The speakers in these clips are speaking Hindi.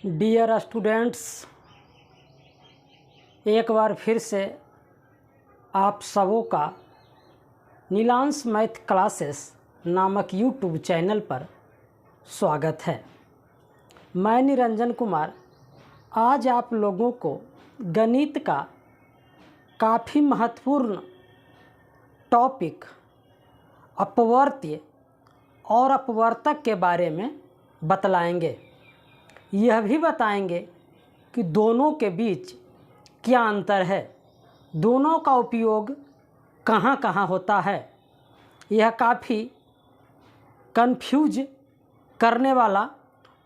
डियर स्टूडेंट्स, एक बार फिर से आप सबों का नीलांश मैथ क्लासेस नामक यूट्यूब चैनल पर स्वागत है। मैं निरंजन कुमार आज आप लोगों को गणित का काफ़ी महत्वपूर्ण टॉपिक अपवर्त्य और अपवर्तक के बारे में बतलाएंगे। यह भी बताएंगे कि दोनों के बीच क्या अंतर है, दोनों का उपयोग कहाँ कहाँ होता है। यह काफ़ी कंफ्यूज करने वाला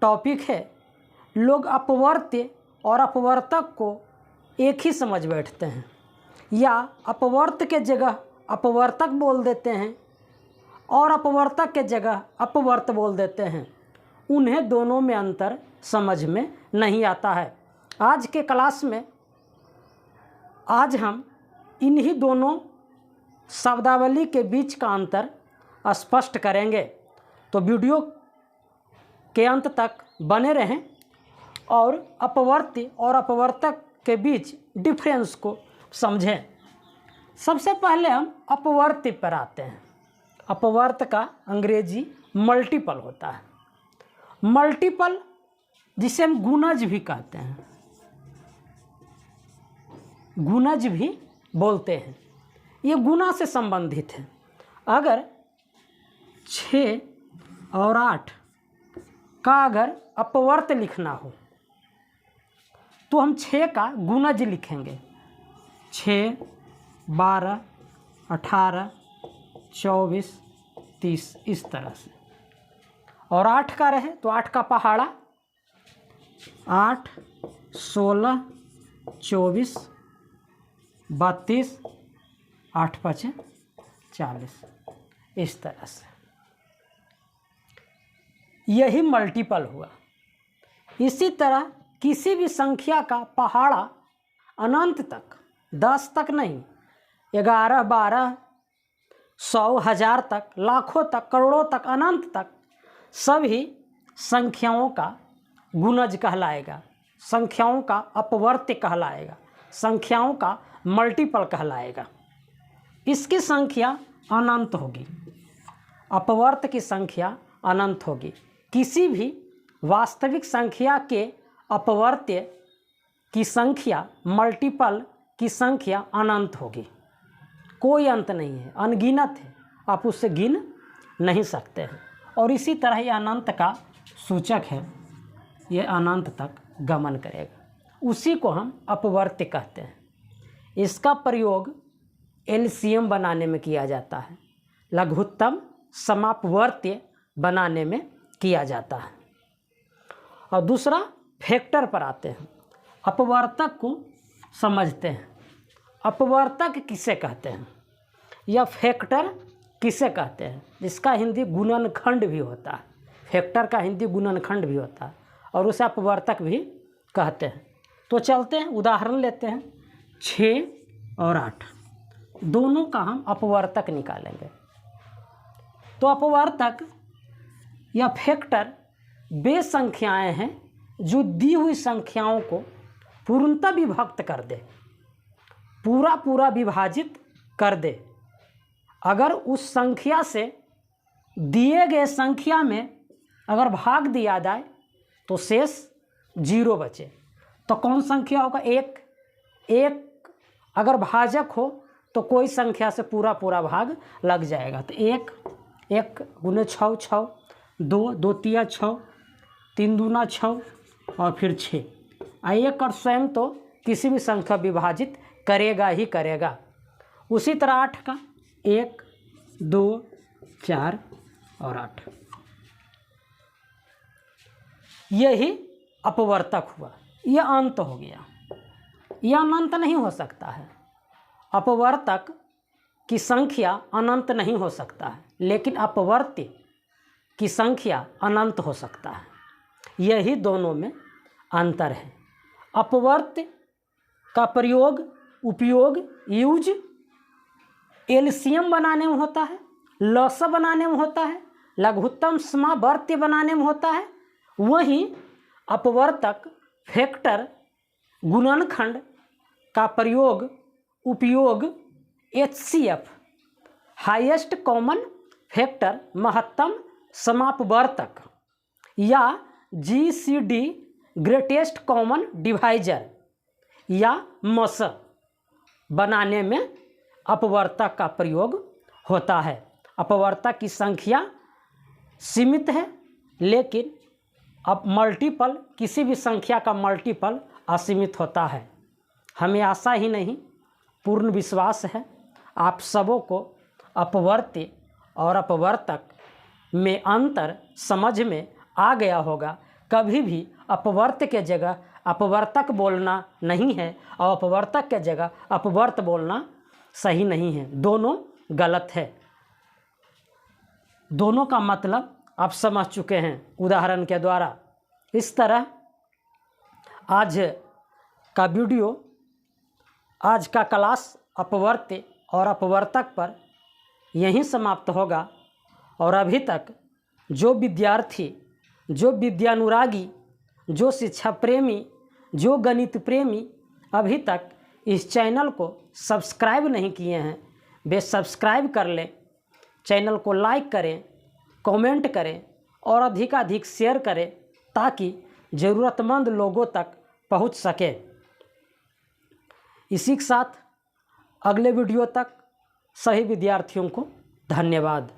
टॉपिक है। लोग अपवर्त्य और अपवर्तक को एक ही समझ बैठते हैं या अपवर्त्य के जगह अपवर्तक बोल देते हैं और अपवर्तक के जगह अपवर्त बोल देते हैं। उन्हें दोनों में अंतर समझ में नहीं आता है। आज के क्लास में आज हम इन्हीं दोनों शब्दावली के बीच का अंतर स्पष्ट करेंगे, तो वीडियो के अंत तक बने रहें और अपवर्त्य और अपवर्तक के बीच डिफरेंस को समझें। सबसे पहले हम अपवर्त्य पर आते हैं। अपवर्त का अंग्रेजी मल्टीपल होता है। मल्टीपल जिसे हम गुणज भी कहते हैं, गुणज भी बोलते हैं, ये गुणा से संबंधित है। अगर 6 और 8 का अगर अपवर्त लिखना हो तो हम 6 का गुणज लिखेंगे। 6, 12, 18, 24, 30 इस तरह से। और 8 का रहे तो 8 का पहाड़ा 8, 16, 24, 32, 8 5 40 इस तरह से। यही मल्टीपल हुआ। इसी तरह किसी भी संख्या का पहाड़ा अनंत तक, 10 तक नहीं, 11, 12, 100, 1000 तक, लाखों तक, करोड़ों तक, अनंत तक सभी संख्याओं का गुणज कहलाएगा, संख्याओं का अपवर्त्य कहलाएगा, संख्याओं का मल्टीपल कहलाएगा। इसकी संख्या अनंत होगी, अपवर्त की संख्या अनंत होगी। किसी भी वास्तविक संख्या के अपवर्त्य की संख्या, मल्टीपल की संख्या अनंत होगी, कोई अंत नहीं है, अनगिनत है, आप उससे गिन नहीं सकते हैं। और इसी तरह ये अनंत का सूचक है, ये अनंत तक गमन करेगा, उसी को हम अपवर्त्य कहते हैं। इसका प्रयोग एलसीएम बनाने में किया जाता है, लघुत्तम समापवर्त्य बनाने में किया जाता है। और दूसरा फैक्टर पर आते हैं। अपवर्तक को समझते हैं। अपवर्तक किसे कहते हैं या फैक्टर किसे कहते हैं, जिसका हिंदी गुणनखंड भी होता है। फैक्टर का हिंदी गुणनखंड भी होता है और उसे अपवर्तक भी कहते हैं। तो चलते हैं, उदाहरण लेते हैं। 6 और 8 दोनों का हम अपवर्तक निकालेंगे। तो अपवर्तक या फैक्टर वे संख्याएं हैं जो दी हुई संख्याओं को पूर्णतः विभक्त कर दे, पूरा पूरा विभाजित कर दे। अगर उस संख्या से दिए गए संख्या में अगर भाग दिया जाए तो शेष 0 बचे, तो कौन संख्या होगा? 1 अगर भाजक हो तो कोई संख्या से पूरा पूरा भाग लग जाएगा। तो 1 गुने 6 6, 2 2 3 6, 3 दूना 6 और फिर 6। 1 और स्वयं तो किसी भी संख्या विभाजित करेगा ही करेगा। उसी तरह 8 का 1 2 4 और 8, यही अपवर्तक हुआ। यह अंत हो गया, यह अनंत नहीं हो सकता है। अपवर्तक की संख्या अनंत नहीं हो सकता है, लेकिन अपवर्त्य की संख्या अनंत हो सकता है। यही दोनों में अंतर है। अपवर्त्य का उपयोग एलसीएम बनाने में होता है, लस बनाने में होता है, लघुत्तम समावर्त्य बनाने में होता है। वहीं अपवर्तक फैक्टर गुणनखंड का उपयोग HCF हाईएस्ट कॉमन फैक्टर महत्तम समापवर्तक या GCD ग्रेटेस्ट कॉमन डिवाइजर या मस बनाने में अपवर्तक का प्रयोग होता है। अपवर्तक की संख्या सीमित है, लेकिन अब मल्टीपल किसी भी संख्या का मल्टीपल असीमित होता है। हमें आशा ही नहीं पूर्ण विश्वास है आप सबों को अपवर्त्य और अपवर्तक में अंतर समझ में आ गया होगा। कभी भी अपवर्त्य के जगह अपवर्तक बोलना नहीं है और अपवर्तक के जगह अपवर्त बोलना सही नहीं है, दोनों गलत है। दोनों का मतलब आप समझ चुके हैं उदाहरण के द्वारा। इस तरह आज का वीडियो, आज का क्लास अपवर्त्य और अपवर्तक पर यहीं समाप्त होगा। और अभी तक जो विद्यार्थी, जो विद्यानुरागी, जो शिक्षा प्रेमी, जो गणित प्रेमी अभी तक इस चैनल को सब्सक्राइब नहीं किए हैं, वे सब्सक्राइब कर लें। चैनल को लाइक करें, कमेंट करें और अधिकाधिक शेयर करें ताकि ज़रूरतमंद लोगों तक पहुंच सके। इसी के साथ अगले वीडियो तक सभी विद्यार्थियों को धन्यवाद।